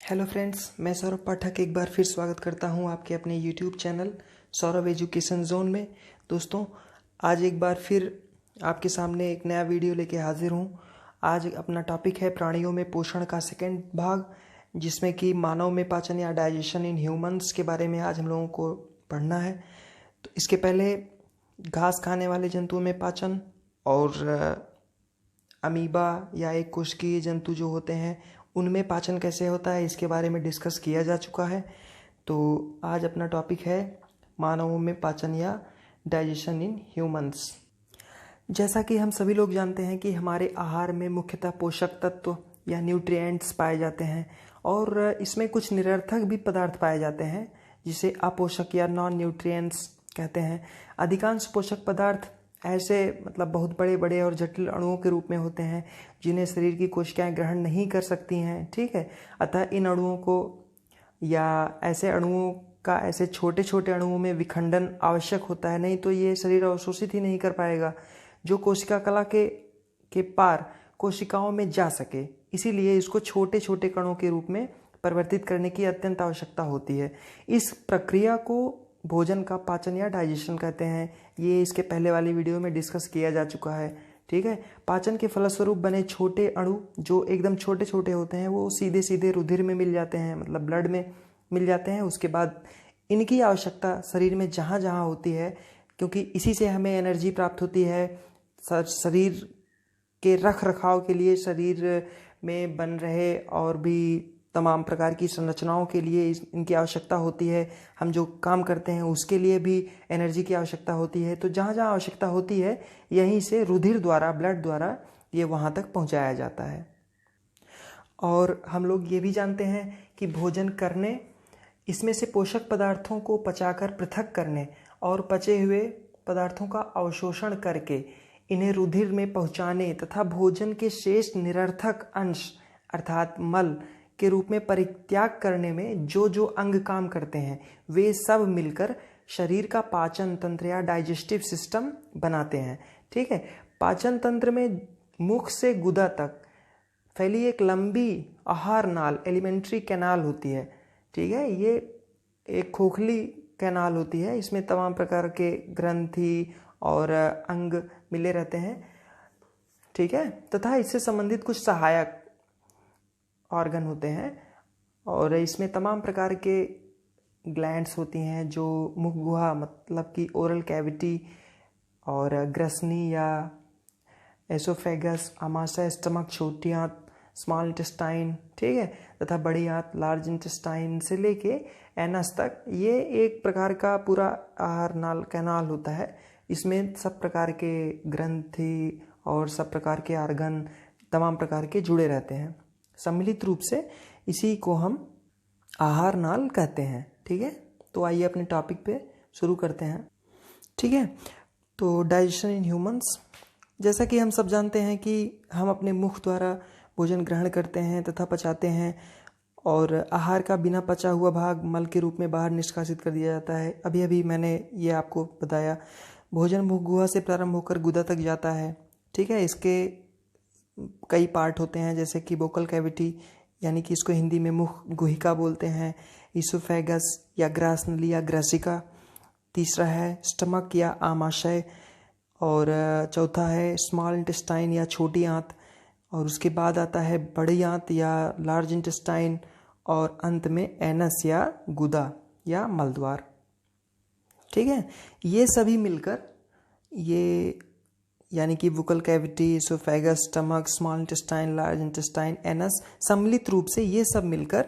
Hello friends, मैं सौरभ पाठक एक बार फिर स्वागत करता हूं आपके अपने YouTube channel Saurabh education zone में। दोस्तों, आज एक बार फिर आपके सामने एक नया वीडियो लेके हाजिर हूं। आज अपना टॉपिक है प्राणियों में पोषण का सेकंड भाग, जिसमें कि मानव में पाचन या डाइजेशन इन ह्यूमंस के बारे में आज हम लोगों को पढ़ना है। तो इसके पहले घास खाने वाले जंतुओं में पाचन और अमीबा या एक कोशिकीय जंतु जो होते हैं उनमें पाचन कैसे होता है, इसके बारे में डिस्कस किया जा चुका है। तो आज अपना टॉपिक है मानवों में पाचन या डाइजेशन इन ह्यूमंस। जैसा कि हम सभी लोग जानते हैं कि हमारे आहार में मुख्यतः पोषक तत्व या न्यूट्रिएंट्स पाए जाते हैं और इसमें कुछ निरर्थक भी पदार्थ पाए जाते हैं जिसे अपोषक या नॉन न्यूट्रिएंट्स कहते हैं। अधिकांश पोषक पदार्थ ऐसे बहुत बड़े बड़े और जटिल अणुओं के रूप में होते हैं जिन्हें शरीर की कोशिकाएं ग्रहण नहीं कर सकती हैं। ठीक है, अतः इन अणुओं को या ऐसे अणुओं का ऐसे छोटे छोटे अणुओं में विखंडन आवश्यक होता है, नहीं तो ये शरीर अवशोषित ही नहीं कर पाएगा जो कोशिका कला के पार कोशिकाओं में जा सके। इसीलिए इसको छोटे छोटे कणों के रूप में परिवर्तित करने की अत्यंत आवश्यकता होती है। इस प्रक्रिया को भोजन का पाचन या डाइजेशन कहते हैं। ये इसके पहले वाली वीडियो में डिस्कस किया जा चुका है। ठीक है, पाचन के फलस्वरूप बने छोटे अणु जो एकदम छोटे छोटे होते हैं वो सीधे सीधे रुधिर में मिल जाते हैं, ब्लड में मिल जाते हैं। उसके बाद इनकी आवश्यकता शरीर में जहाँ जहाँ होती है, क्योंकि इसी से हमें एनर्जी प्राप्त होती है। शरीर के रख रखाव के लिए, शरीर में बन रहे और भी तमाम प्रकार की संरचनाओं के लिए इनकी आवश्यकता होती है। हम जो काम करते हैं उसके लिए भी एनर्जी की आवश्यकता होती है। तो जहाँ जहाँ आवश्यकता होती है यहीं से रुधिर द्वारा, ब्लड द्वारा ये वहाँ तक पहुँचाया जाता है। और हम लोग ये भी जानते हैं कि भोजन करने, इसमें से पोषक पदार्थों को पचाकर पृथक करने और पचे हुए पदार्थों का अवशोषण करके इन्हें रुधिर में पहुँचाने तथा भोजन के शेष निरर्थक अंश अर्थात मल के रूप में परित्याग करने में जो जो अंग काम करते हैं वे सब मिलकर शरीर का पाचन तंत्र या डाइजेस्टिव सिस्टम बनाते हैं। ठीक है, पाचन तंत्र में मुख से गुदा तक फैली एक लंबी आहार नाल, एलिमेंट्री कैनाल होती है। ठीक है, ये एक खोखली कैनाल होती है। इसमें तमाम प्रकार के ग्रंथि और अंग मिले रहते हैं। ठीक है, तथा इससे संबंधित कुछ सहायक ऑर्गन होते हैं और इसमें तमाम प्रकार के ग्लैंड्स होती हैं जो मुख गुहा कि ओरल कैविटी और ग्रसनी या एसोफेगस, आमाशय, स्टमक, छोटी आंत, स्मॉल इंटेस्टाइन, ठीक है, तथा बड़ी आंत, लार्ज इंटेस्टाइन से लेके एनस तक ये एक प्रकार का पूरा आहार नाल कैनाल होता है। इसमें सब प्रकार के ग्रंथि और सब प्रकार के ऑर्गन तमाम प्रकार के जुड़े रहते हैं। सम्मिलित रूप से इसी को हम आहार नाल कहते हैं। ठीक है, तो आइए अपने टॉपिक पे शुरू करते हैं। ठीक है, तो डाइजेशन इन ह्यूमंस, जैसा कि हम सब जानते हैं कि हम अपने मुख द्वारा भोजन ग्रहण करते हैं तथा पचाते हैं और आहार का बिना पचा हुआ भाग मल के रूप में बाहर निष्कासित कर दिया जाता है। अभी अभी मैंने ये आपको बताया, भोजन मुख गुहा से प्रारंभ होकर गुदा तक जाता है। ठीक है, इसके कई पार्ट होते हैं जैसे कि वोकल कैविटी, यानी कि इसको हिंदी में मुख गुहिका बोलते हैं, इसोफेगस या ग्रासनली या ग्रसिका, तीसरा है स्टमक या आमाशय, और चौथा है स्मॉल इंटेस्टाइन या छोटी आंत, और उसके बाद आता है बड़ी आंत या लार्ज इंटेस्टाइन, और अंत में एनस या गुदा या मलद्वार। ठीक है, ये सभी मिलकर ये यानी कि vocal cavity, oesophagus, stomach, small intestine, large intestine, anus, सम्मिलित रूप से ये सब मिलकर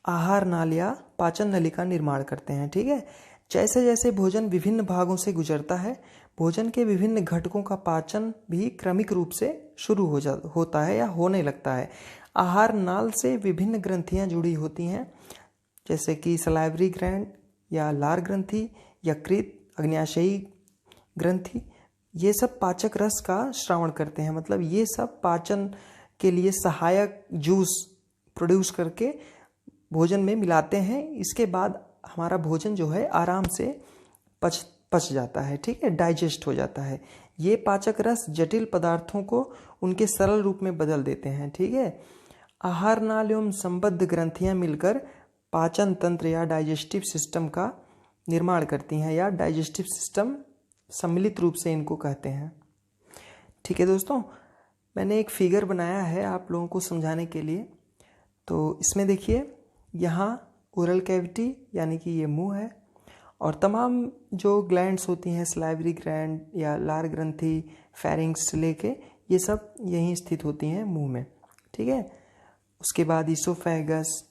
आहार नाल या पाचन नली का निर्माण करते हैं। ठीक है, जैसे जैसे भोजन विभिन्न भागों से गुजरता है, भोजन के विभिन्न घटकों का पाचन भी क्रमिक रूप से शुरू होता है या होने लगता है। आहार नाल से विभिन्न ग्रंथियां जुड़ी होती हैं जैसे कि सलाइवरी ग्लैंड या लार ग्रंथि, यकृत, अग्न्याशयी ग्रंथि, ये सब पाचक रस का श्रावण करते हैं। ये सब पाचन के लिए सहायक जूस प्रोड्यूस करके भोजन में मिलाते हैं। इसके बाद हमारा भोजन जो है आराम से पच जाता है। ठीक है, डाइजेस्ट हो जाता है। ये पाचक रस जटिल पदार्थों को उनके सरल रूप में बदल देते हैं। ठीक है, आहार नाल एवं संबद्ध ग्रंथियां मिलकर पाचन तंत्र या डाइजेस्टिव सिस्टम का निर्माण करती हैं, या डाइजेस्टिव सिस्टम सम्मिलित रूप से इनको कहते हैं। ठीक है दोस्तों, मैंने एक फिगर बनाया है आप लोगों को समझाने के लिए। तो इसमें देखिए, यहाँ ओरल कैविटी यानी कि ये मुंह है, और तमाम जो ग्लैंड्स होती हैं, सलाइवरी ग्लैंड या लार ग्रंथि, फेरिंग्स से लेके, ये सब यहीं स्थित होती हैं मुंह में। ठीक है, उसके बाद इसोफेगस,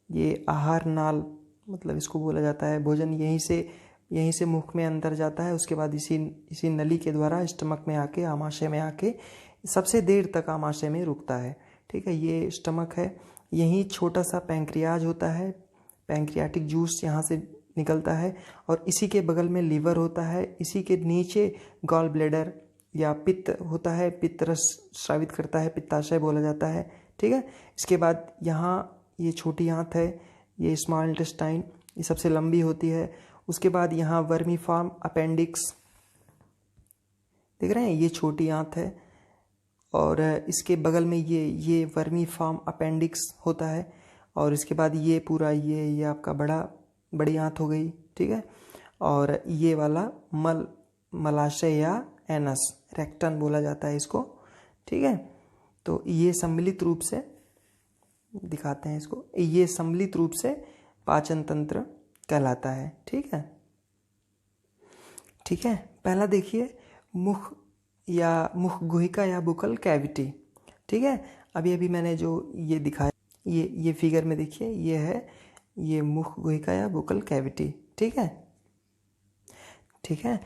ये आहार नाल मतलब इसको बोला जाता है। भोजन यहीं से मुख में अंदर जाता है, उसके बाद इसी नली के द्वारा स्टमक में आके, आमाशय में आके सबसे देर तक आमाशय में रुकता है। ठीक है, ये स्टमक है। यहीं छोटा सा पैंक्रियाज होता है, पैंक्रियाटिक जूस यहाँ से निकलता है, और इसी के बगल में लीवर होता है। इसी के नीचे गॉल ब्लैडर या पित्त होता है, पित्त रस स्रावित करता है, पित्ताशय बोला जाता है। ठीक है, इसके बाद यहाँ ये छोटी आंत है, ये स्मॉल इंटेस्टाइन, ये सबसे लंबी होती है। उसके बाद यहाँ वर्मीफॉर्म अपेंडिक्स, देख रहे हैं, ये छोटी आंत है, और इसके बगल में ये वर्मीफॉर्म अपेंडिक्स होता है। और इसके बाद ये पूरा ये आपका बड़ी आंत हो गई। ठीक है, और ये वाला मलाशय या एनस, रेक्टन बोला जाता है इसको। ठीक है, तो ये सम्मिलित रूप से दिखाते हैं इसको, ये सम्मिलित रूप से पाचन तंत्र कहलाता है। ठीक है, ठीक है, पहला देखिए मुख गुहिका या बुकल कैविटी। ठीक है, अभी मैंने जो ये दिखाया, ये फिगर में देखिए, ये है ये मुख गुहिका या बुकल कैविटी। ठीक है, ठीक है,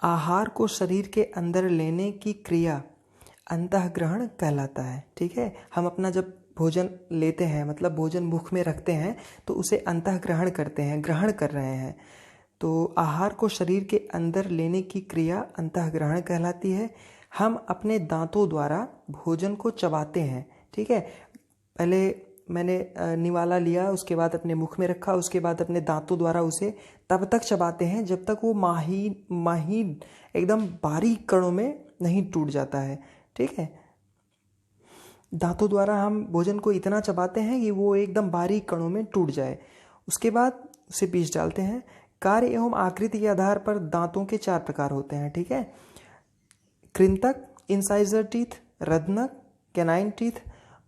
आहार को शरीर के अंदर लेने की क्रिया अंतःग्रहण कहलाता है। ठीक है, हम अपना जब भोजन लेते हैं, मतलब भोजन मुख में रखते हैं, तो उसे अंतःग्रहण करते हैं, ग्रहण कर रहे हैं। तो आहार को शरीर के अंदर लेने की क्रिया अंतःग्रहण कहलाती है। हम अपने दांतों द्वारा भोजन को चबाते हैं। ठीक है, पहले मैंने निवाला लिया, उसके बाद अपने मुख में रखा, उसके बाद अपने दांतों द्वारा उसे तब तक चबाते हैं जब तक वो माहीन एकदम बारीक कणों में नहीं टूट जाता है। ठीक है, दांतों द्वारा हम भोजन को इतना चबाते हैं कि वो एकदम बारीक कणों में टूट जाए। उसके बाद उसे पीस डालते हैं। कार्य एवं आकृति के आधार पर दांतों के 4 प्रकार होते हैं। ठीक है, कृंतक, इंसाइजर टीथ, रत्नक, कैनाइन टीथ,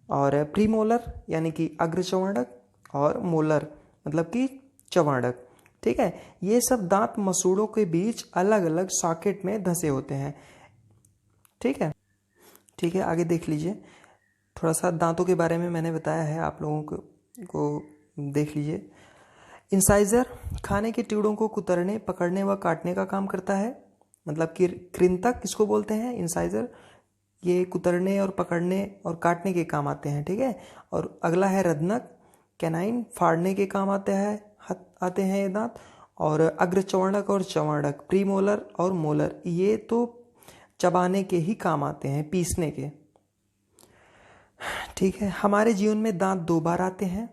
और प्रीमोलर यानी कि अग्रचवर्णक, और मोलर मतलब कि चवर्णक। ठीक है, ये सब दांत मसूड़ों के बीच अलग अलग सॉकेट में धंसे होते हैं। ठीक है, ठीक है, आगे देख लीजिए। थोड़ा सा दांतों के बारे में मैंने बताया है, आप लोगों को देख लीजिए। इंसाइजर खाने के टिकड़ों को कुतरने, पकड़ने व काटने का काम करता है, मतलब कि कृंतक किसको बोलते हैं, इंसाइजर, ये कुतरने और पकड़ने और काटने के काम आते हैं। ठीक है, और अगला है रत्नक, कैनाइन, फाड़ने के काम आते हैं ये दांत। और अग्रचवर्णक और चवर्णक, प्रीमोलर और मोलर, ये तो चबाने के ही काम आते हैं, पीसने के। ठीक है, हमारे जीवन में दांत 2 बार आते हैं।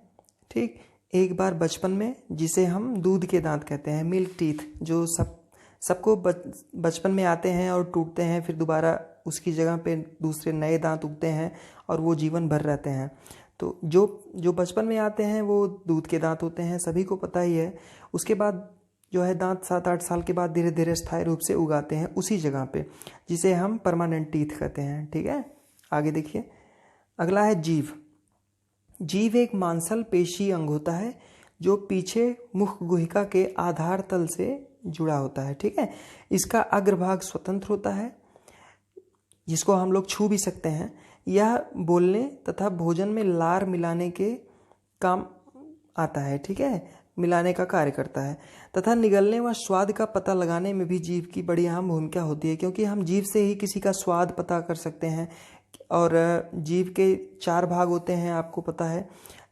ठीक, एक बार बचपन में, जिसे हम दूध के दांत कहते हैं, मिल्क टीथ, जो सबको बचपन में आते हैं और टूटते हैं, फिर दोबारा उसकी जगह पे दूसरे नए दांत उगते हैं और वो जीवन भर रहते हैं। तो जो बचपन में आते हैं वो दूध के दांत होते हैं, सभी को पता ही है। उसके बाद जो है दांत 7-8 साल के बाद धीरे धीरे स्थायी रूप से उगाते हैं उसी जगह पे, जिसे हम परमानेंट टीथ कहते हैं। ठीक है, आगे देखिए, अगला है जीभ। जीभ एक मांसल पेशी अंग होता है जो पीछे मुख गुहिका के आधार तल से जुड़ा होता है। ठीक है, इसका अग्रभाग स्वतंत्र होता है, जिसको हम लोग छू भी सकते हैं। यह बोलने तथा भोजन में लार मिलाने के काम आता है। ठीक है, मिलाने का कार्य करता है, तथा निगलने व स्वाद का पता लगाने में भी जीभ की बड़ी अहम भूमिका होती है, क्योंकि हम जीभ से ही किसी का स्वाद पता कर सकते हैं। और जीभ के 4 भाग होते हैं, आपको पता है,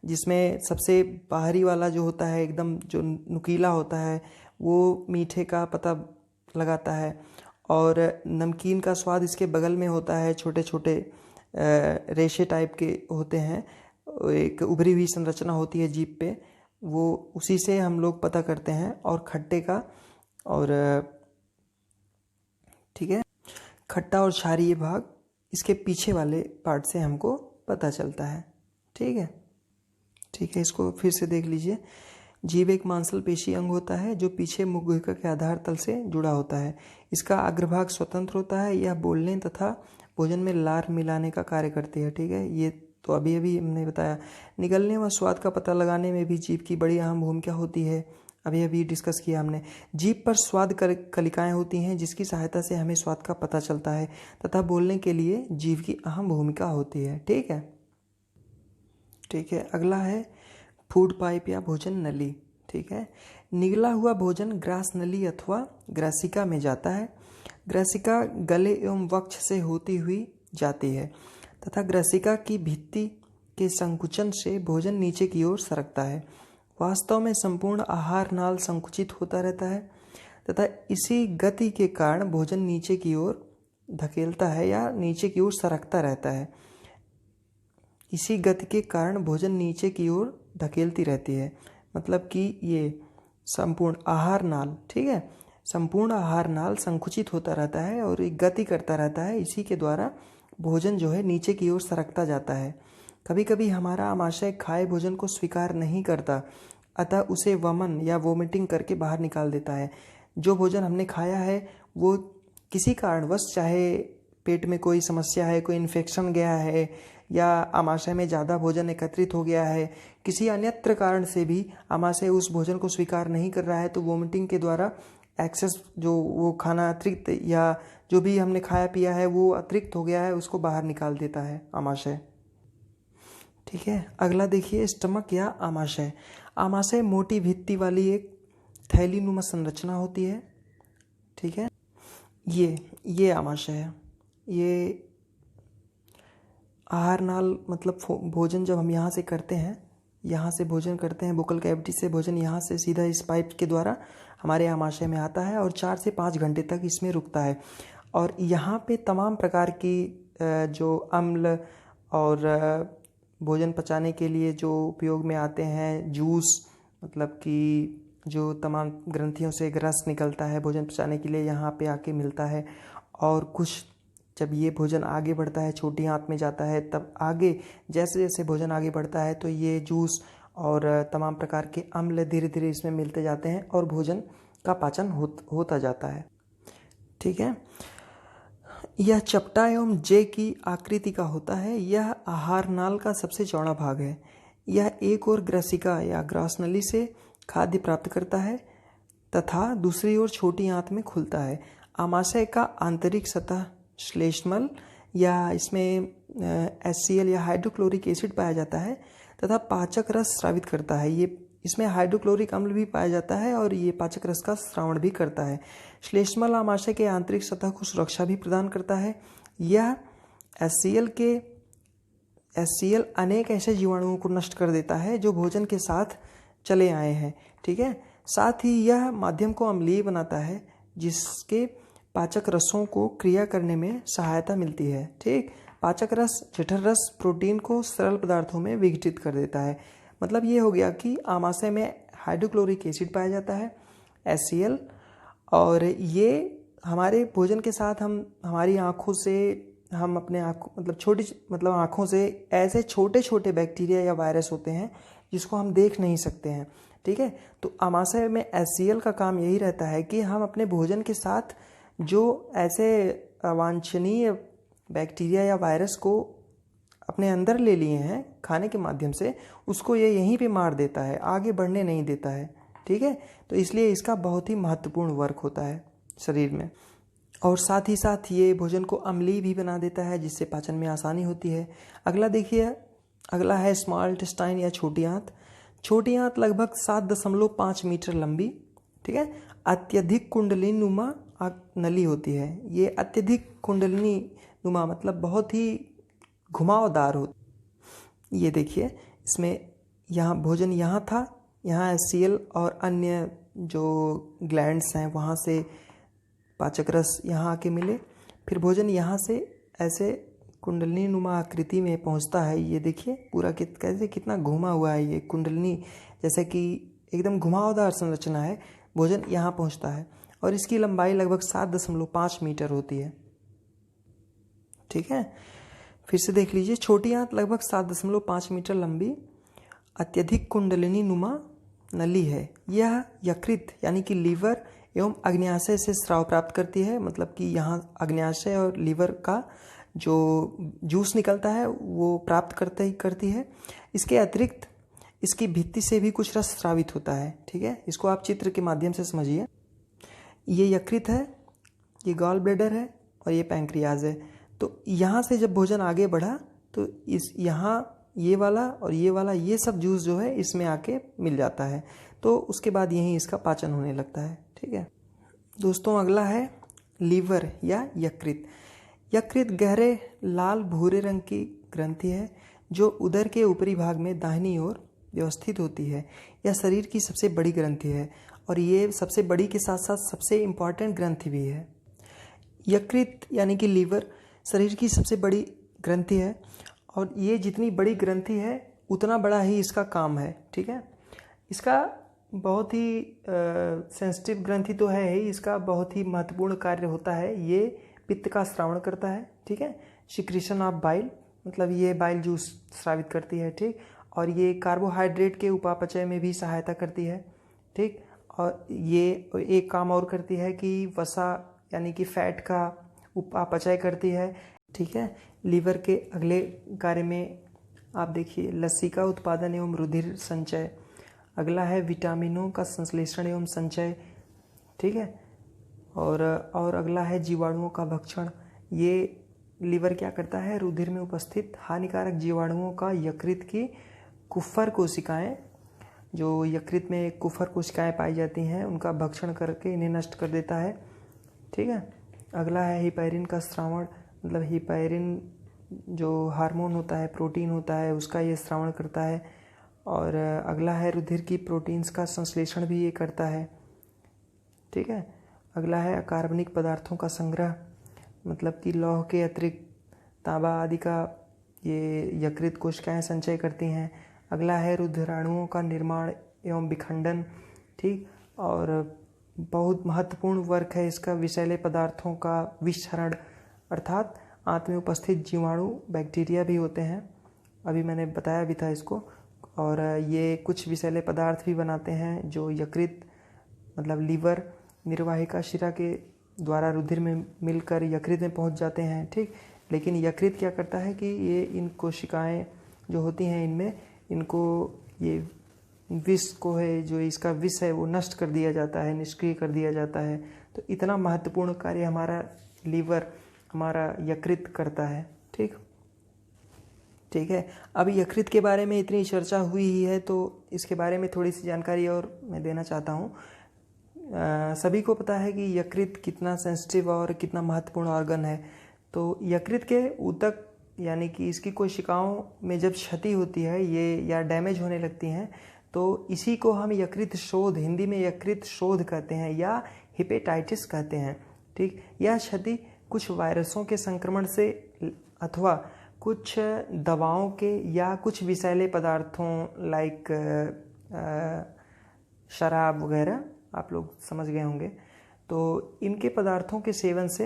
जिसमें सबसे बाहरी वाला जो होता है, एकदम जो नुकीला होता है, वो मीठे का पता लगाता है। और नमकीन का स्वाद इसके बगल में होता है, छोटे छोटे रेशे टाइप के होते हैं, एक उभरी हुई संरचना होती है जीभ पे, वो उसी से हम लोग पता करते हैं। और खट्टे का, और ठीक है, खट्टा और क्षारीय भाग इसके पीछे वाले पार्ट से हमको पता चलता है। ठीक है, ठीक है, इसको फिर से देख लीजिए। जीभ एक मांसपेशी अंग होता है जो पीछे मुखगुहिका के आधार तल से जुड़ा होता है। इसका अग्रभाग स्वतंत्र होता है। यह बोलने तथा भोजन में लार मिलाने का कार्य करती है। ठीक है, ये तो अभी अभी हमने बताया। निगलने व स्वाद का पता लगाने में भी जीभ की बड़ी अहम भूमिका होती है। अभी अभी डिस्कस किया हमने। जीभ पर स्वाद कलिकाएं होती हैं जिसकी सहायता से हमें स्वाद का पता चलता है तथा बोलने के लिए जीभ की अहम भूमिका होती है। ठीक है, ठीक है, अगला है फूड पाइप या भोजन नली। ठीक है, निगला हुआ भोजन ग्रास नली अथवा ग्रासिका में जाता है। ग्रासिका गले एवं वक्ष से होती हुई जाती है तथा ग्रासिका की भित्ति के संकुचन से भोजन नीचे की ओर सरकता है। वास्तव में संपूर्ण आहार नाल संकुचित होता रहता है तथा इसी गति के कारण भोजन नीचे की ओर धकेलता है या नीचे की ओर सरकता रहता है। इसी गति के कारण भोजन नीचे की ओर धकेलती रहती है। मतलब कि ये संपूर्ण आहार नाल, ठीक है, संपूर्ण आहार नाल संकुचित होता रहता है और एक गति करता रहता है। इसी के द्वारा भोजन जो है नीचे की ओर सरकता जाता है। कभी कभी हमारा आमाशय खाए भोजन को स्वीकार नहीं करता, अतः उसे वमन या वोमिटिंग करके बाहर निकाल देता है। जो भोजन हमने खाया है वो किसी कारणवश, चाहे पेट में कोई समस्या है, कोई इन्फेक्शन गया है या आमाशय में ज़्यादा भोजन एकत्रित हो गया है, किसी अन्यत्र कारण से भी आमाशय उस भोजन को स्वीकार नहीं कर रहा है, तो वोमिटिंग के द्वारा एक्सेस जो वो खाना अतिरिक्त या जो भी हमने खाया पिया है वो अतिरिक्त हो गया है, उसको बाहर निकाल देता है आमाशय। ठीक है, अगला देखिए स्टमक या आमाशय। आमाशय मोटी भित्ति वाली एक थैलीनुमा संरचना होती है। ठीक है, ये आमाशय है। ये आहार नाल मतलब भोजन जब हम यहाँ से करते हैं, यहाँ से भोजन करते हैं, बुक्कल कैविटी से भोजन यहाँ से सीधा इस पाइप के द्वारा हमारे आमाशय में आता है और 4 से 5 घंटे तक इसमें रुकता है। और यहाँ पे तमाम प्रकार की जो अम्ल और भोजन पचाने के लिए जो उपयोग में आते हैं, जूस, मतलब कि जो तमाम ग्रंथियों से रस निकलता है भोजन पचाने के लिए, यहाँ पे आके मिलता है। और कुछ जब ये भोजन आगे बढ़ता है, छोटी आंत में जाता है, तब आगे जैसे जैसे भोजन आगे बढ़ता है तो ये जूस और तमाम प्रकार के अम्ल धीरे धीरे इसमें मिलते जाते हैं और भोजन का पाचन होता जाता है। ठीक है, यह चपटा एवं जे की आकृति का होता है। यह आहार नाल का सबसे चौड़ा भाग है। यह एक ओर ग्रसिका या ग्रास नली से खाद्य प्राप्त करता है तथा दूसरी ओर छोटी आंत में खुलता है। आमाशय का आंतरिक सतह श्लेष्मल या इसमें HCl या हाइड्रोक्लोरिक एसिड पाया जाता है तथा पाचक रस स्रावित करता है। ये इसमें हाइड्रोक्लोरिक अम्ल भी पाया जाता है और ये पाचक रस का स्रावण भी करता है। श्लेष्मल आमाशय के आंतरिक सतह को सुरक्षा भी प्रदान करता है। यह HCl अनेक ऐसे जीवाणुओं को नष्ट कर देता है जो भोजन के साथ चले आए हैं। ठीक है, साथ ही यह माध्यम को अम्लीय बनाता है जिसके पाचक रसों को क्रिया करने में सहायता मिलती है। ठीक, पाचक रस, जठर रस प्रोटीन को सरल पदार्थों में विघटित कर देता है। मतलब ये हो गया कि आमाशय में हाइड्रोक्लोरिक एसिड पाया जाता है HCl, और ये हमारे भोजन के साथ हम हमारी आँखों से, हम अपने आँखों से ऐसे छोटे छोटे बैक्टीरिया या वायरस होते हैं जिसको हम देख नहीं सकते हैं। ठीक है, तो आमाशय में HCl का काम यही रहता है कि हम अपने भोजन के साथ जो ऐसे अवांछनीय बैक्टीरिया या वायरस को अपने अंदर ले लिए हैं खाने के माध्यम से, उसको ये यहीं पे मार देता है, आगे बढ़ने नहीं देता है। ठीक है, तो इसलिए इसका बहुत ही महत्वपूर्ण वर्क होता है शरीर में। और साथ ही साथ ये भोजन को अम्लीय भी बना देता है जिससे पाचन में आसानी होती है। अगला देखिए, अगला है स्मॉल इंटेस्टाइन या छोटी आंत। छोटी आंत लगभग 7.5 मीटर लंबी, ठीक है, अत्यधिक कुंडलिनी नुमा नली होती है। ये अत्यधिक कुंडलिनी नुमा मतलब बहुत ही घुमावदार होती। ये देखिए, इसमें यहाँ भोजन यहाँ था, यहाँ HCl और अन्य जो ग्लैंड्स हैं वहाँ से पाचक रस यहाँ आके मिले, फिर भोजन यहाँ से ऐसे कुंडलिनी नुमा आकृति में पहुँचता है। ये देखिए पूरा कैसे कितना घुमा हुआ है, ये कुंडलिनी जैसे कि एकदम घुमावदार संरचना है। भोजन यहाँ पहुँचता है और इसकी लंबाई लगभग 7.5 मीटर होती है। ठीक है, फिर से देख लीजिए, छोटी आंत लगभग 7.5 मीटर लंबी अत्यधिक कुंडलिनी नुमा नली है। यह यकृत यानी कि लीवर एवं अग्न्याशय से स्राव प्राप्त करती है, मतलब कि यहाँ अग्न्याशय और लीवर का जो जूस निकलता है वो प्राप्त करती है। इसके अतिरिक्त इसकी भित्ति से भी कुछ रस स्रावित होता है। ठीक है, इसको आप चित्र के माध्यम से समझिए। ये यकृत है, ये गॉल ब्लैडर है और ये पैंक्रियाज है। तो यहाँ से जब भोजन आगे बढ़ा तो इस यहाँ ये वाला और ये सब जूस जो है इसमें आके मिल जाता है, तो उसके बाद यहीं इसका पाचन होने लगता है। ठीक है दोस्तों, अगला है लीवर या यकृत। यकृत गहरे लाल भूरे रंग की ग्रंथि है जो उदर के ऊपरी भाग में दाहिनी ओर व्यवस्थित होती है। यह शरीर की सबसे बड़ी ग्रंथि है और ये सबसे बड़ी के साथ साथ सबसे इम्पॉर्टेंट ग्रंथि भी है। यकृत यानी कि लीवर शरीर की सबसे बड़ी ग्रंथि है और ये जितनी बड़ी ग्रंथि है उतना बड़ा ही इसका काम है। ठीक है, इसका बहुत ही सेंसिटिव ग्रंथि तो है ही, इसका बहुत ही महत्वपूर्ण कार्य होता है। ये पित्त का श्रावण करता है। ठीक है, सिक्रीशन ऑफ बाइल, मतलब ये बाइल जूस स्रावित करती है। ठीक, और ये कार्बोहाइड्रेट के उपापचय में भी सहायता करती है। ठीक, और ये एक काम और करती है कि वसा यानी कि फैट का उपापचय करती है। ठीक है, लीवर के अगले कार्य में आप देखिए लस्सी का उत्पादन एवं रुधिर संचय। अगला है विटामिनों का संश्लेषण एवं संचय। ठीक है, और अगला है जीवाणुओं का भक्षण। ये लीवर क्या करता है, रुधिर में उपस्थित हानिकारक जीवाणुओं का यकृत की कुफर कोशिकाएं, जो यकृत में कुफर कोशिकाएं पाई जाती हैं, उनका भक्षण करके इन्हें नष्ट कर देता है। ठीक है, अगला है हिपैरिन का श्रावण, मतलब हिपैरिन जो हार्मोन होता है, प्रोटीन होता है, उसका ये श्रावण करता है। और अगला है रुधिर की प्रोटीन्स का संश्लेषण भी ये करता है। ठीक है, अगला है अकार्बनिक पदार्थों का संग्रह, मतलब कि लौह के अतिरिक्त तांबा आदि का ये यकृत कोशिकाएं संचय करती हैं। अगला है रुधिराणुओं का निर्माण एवं विखंडन। ठीक, और बहुत महत्वपूर्ण वर्क है इसका विषैले पदार्थों का विषहरण, अर्थात आंत में उपस्थित जीवाणु बैक्टीरिया भी होते हैं, अभी मैंने बताया भी था इसको। और ये कुछ विषैले पदार्थ भी बनाते हैं जो यकृत मतलब लीवर निर्वाहिका शिरा के द्वारा रुधिर में मिलकर यकृत में पहुंच जाते हैं। ठीक, लेकिन यकृत क्या करता है कि ये इन कोशिकाएं जो होती हैं इनमें इनको ये विष को है, जो इसका विष है वो नष्ट कर दिया जाता है, निष्क्रिय कर दिया जाता है। तो इतना महत्वपूर्ण कार्य हमारा लीवर, हमारा यकृत करता है। ठीक है, अब यकृत के बारे में इतनी चर्चा हुई ही है तो इसके बारे में थोड़ी सी जानकारी और मैं देना चाहता हूँ। सभी को पता है कि यकृत कितना सेंसिटिव और कितना महत्वपूर्ण ऑर्गन है। तो यकृत के ऊतक यानी कि इसकी कोशिकाओं में जब क्षति होती है ये या डैमेज होने लगती हैं तो इसी को हम यकृत शोथ, हिंदी में यकृत शोथ कहते हैं या हिपेटाइटिस कहते हैं। ठीक, यह क्षति कुछ वायरसों के संक्रमण से अथवा कुछ दवाओं के या कुछ विषैले पदार्थों लाइक शराब वगैरह, आप लोग समझ गए होंगे, तो इनके पदार्थों के सेवन से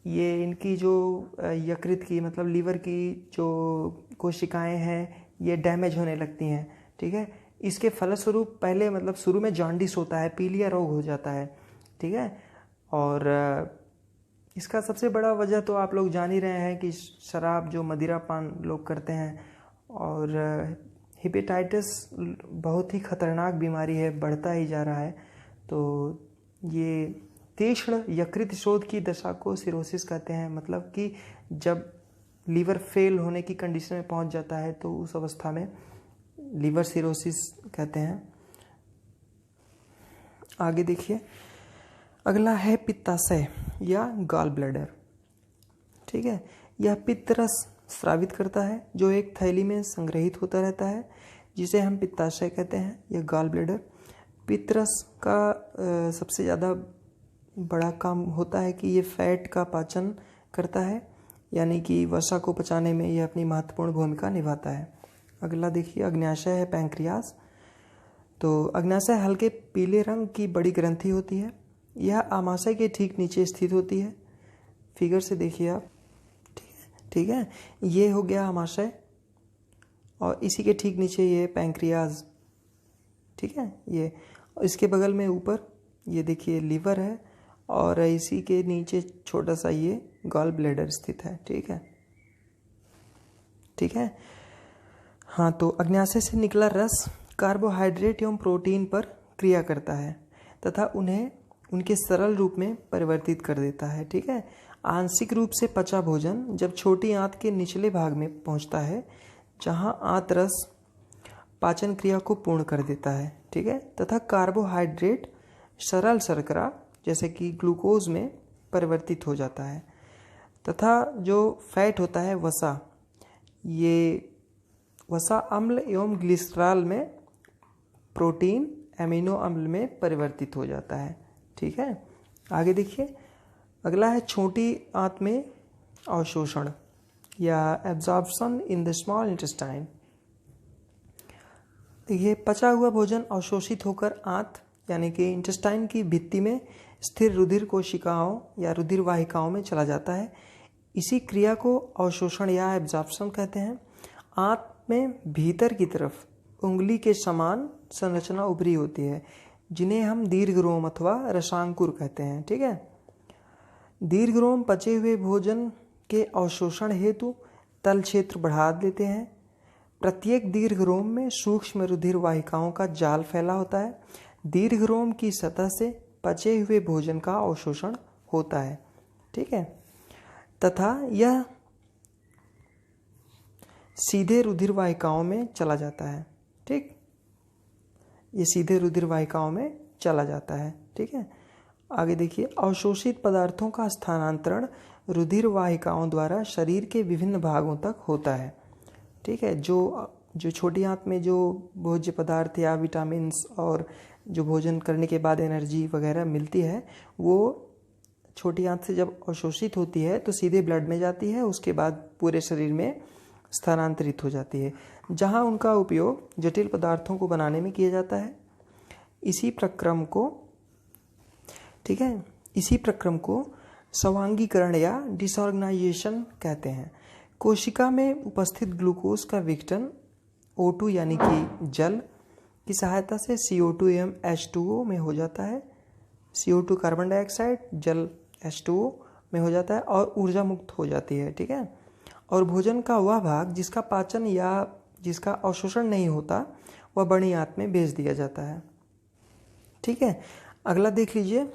ये इनकी जो यकृत की मतलब लीवर की जो कोशिकाएं हैं ये डैमेज होने लगती हैं। ठीक है, इसके फलस्वरूप पहले मतलब शुरू में जॉन्डिस होता है, पीलिया रोग हो जाता है। ठीक है, और इसका सबसे बड़ा वजह तो आप लोग जान ही रहे हैं कि शराब जो मदिरा पान लोग करते हैं। और हिपेटाइटिस बहुत ही खतरनाक बीमारी है, बढ़ता ही जा रहा है। तो ये तीक्ष्ण यकृत शोथ की दशा को सिरोसिस कहते हैं, मतलब कि जब लीवर फेल होने की कंडीशन में पहुंच जाता है तो उस अवस्था में लीवर सिरोसिस कहते हैं। आगे देखिए, अगला है पित्ताशय या गॉल ब्लैडर। ठीक है, यह पित्त रस स्रावित करता है जो एक थैली में संग्रहित होता रहता है जिसे हम पित्ताशय कहते हैं। यह गॉल ब्लैडर पित्त रस का सबसे ज़्यादा बड़ा काम होता है कि ये फैट का पाचन करता है, यानी कि वसा को पचाने में यह अपनी महत्वपूर्ण भूमिका निभाता है। अगला देखिए, अग्न्याशय है पैंक्रियास। तो अग्न्याशय हल्के पीले रंग की बड़ी ग्रंथि होती है। यह आमाशय के ठीक नीचे स्थित होती है। फिगर से देखिए आप। ठीक है, ये हो गया आमाशय और इसी के ठीक नीचे ये पैंक्रियाज, ठीक है। ये इसके बगल में ऊपर ये देखिए लीवर है और इसी के नीचे छोटा सा ये गॉल ब्लैडर स्थित है, ठीक है, ठीक है। हाँ, तो अग्न्याशय से निकला रस कार्बोहाइड्रेट एवं प्रोटीन पर क्रिया करता है तथा उन्हें उनके सरल रूप में परिवर्तित कर देता है, ठीक है। आंशिक रूप से पचा भोजन जब छोटी आंत के निचले भाग में पहुंचता है जहां आंत रस पाचन क्रिया को पूर्ण कर देता है, ठीक है, तथा कार्बोहाइड्रेट सरल शर्करा जैसे कि ग्लूकोज में परिवर्तित हो जाता है तथा जो फैट होता है वसा, ये वसा अम्ल एवं ग्लिसरॉल में प्रोटीन एमिनो अम्ल में परिवर्तित हो जाता है, ठीक है। आगे देखिए, अगला है छोटी आंत में अवशोषण या absorption in the small intestine. ये पचा हुआ भोजन अवशोषित होकर आंत यानी कि इंटेस्टाइन की भित्ति में स्थिर रुधिर कोशिकाओं या रुधिर वाहिकाओं में चला जाता है। इसी क्रिया को अवशोषण या एब्जॉर्प्शन कहते हैं। आंत में भीतर की तरफ उंगली के समान संरचना उभरी होती है जिन्हें हम दीर्घरोम अथवा रसांकुर कहते हैं, ठीक है। दीर्घरोम पचे हुए भोजन के अवशोषण हेतु तल क्षेत्र बढ़ा देते हैं। प्रत्येक दीर्घरोम में सूक्ष्म रुधिर वाहिकाओं का जाल फैला होता है। दीर्घरोम की सतह से पचे हुए भोजन का अवशोषण होता है, ठीक है, तथा यह सीधे रुधिर वाहिकाओं में चला जाता है, ठीक, ये सीधे रुधिर वाहिकाओं में चला जाता है, ठीक है। आगे देखिए, अवशोषित पदार्थों का स्थानांतरण रुधिर वाहिकाओं द्वारा शरीर के विभिन्न भागों तक होता है, ठीक है। जो छोटी आंत में जो भोज्य पदार्थ या विटामिन्स और जो भोजन करने के बाद एनर्जी वगैरह मिलती है वो छोटी आंत से जब अवशोषित होती है तो सीधे ब्लड में जाती है, उसके बाद पूरे शरीर में स्थानांतरित हो जाती है जहां उनका उपयोग जटिल पदार्थों को बनाने में किया जाता है। इसी प्रक्रम को, ठीक है, इसी प्रक्रम को स्वांगीकरण या डिसऑर्गेनाइजेशन कहते हैं। कोशिका में उपस्थित ग्लूकोज का विघटन O2 यानी कि जल की सहायता से CO2 एवं H2O में हो जाता है। CO2 कार्बन डाइऑक्साइड, जल H2O में हो जाता है और ऊर्जा मुक्त हो जाती है, ठीक है। और भोजन का वह भाग जिसका पाचन या जिसका अवशोषण नहीं होता वह बड़ी आंत में भेज दिया जाता है, ठीक है। अगला देख लीजिए,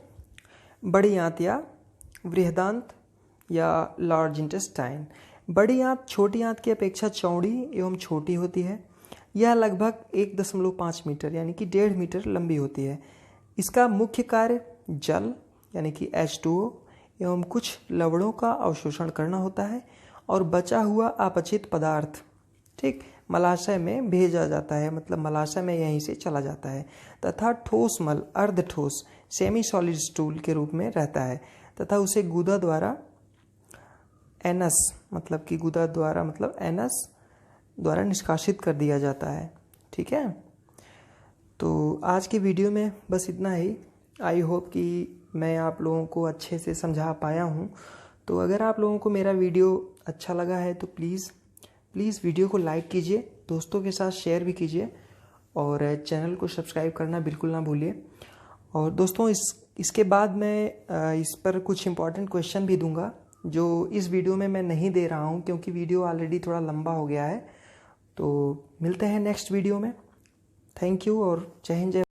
बड़ी आंत या बृहदांत या लार्ज इंटेस्टाइन। बड़ी आंत छोटी आंत की अपेक्षा चौड़ी एवं छोटी होती है। यह लगभग 1.5 मीटर यानी कि 1.5 मीटर लंबी होती है। इसका मुख्य कार्य जल यानी कि H2O एवं कुछ लवणों का अवशोषण करना होता है और बचा हुआ अपचित पदार्थ, ठीक, मलाशय में भेजा जाता है, मतलब मलाशय में यहीं से चला जाता है तथा ठोस मल अर्ध ठोस सेमी सॉलिड स्टूल के रूप में रहता है तथा उसे गुदा द्वारा एनस मतलब कि गुदा द्वारा मतलब एनस द्वारा निष्कासित कर दिया जाता है, ठीक है। तो आज के वीडियो में बस इतना ही। आई होप कि मैं आप लोगों को अच्छे से समझा पाया हूँ। तो अगर आप लोगों को मेरा वीडियो अच्छा लगा है तो प्लीज़ वीडियो को लाइक कीजिए, दोस्तों के साथ शेयर भी कीजिए और चैनल को सब्सक्राइब करना बिल्कुल ना भूलिए। और दोस्तों इसके बाद मैं इस पर कुछ इम्पॉर्टेंट क्वेश्चन भी दूंगा जो इस वीडियो में मैं नहीं दे रहा हूं क्योंकि वीडियो ऑलरेडी थोड़ा लंबा हो गया है। तो मिलते हैं नेक्स्ट वीडियो में। थैंक यू और जय हिंद जय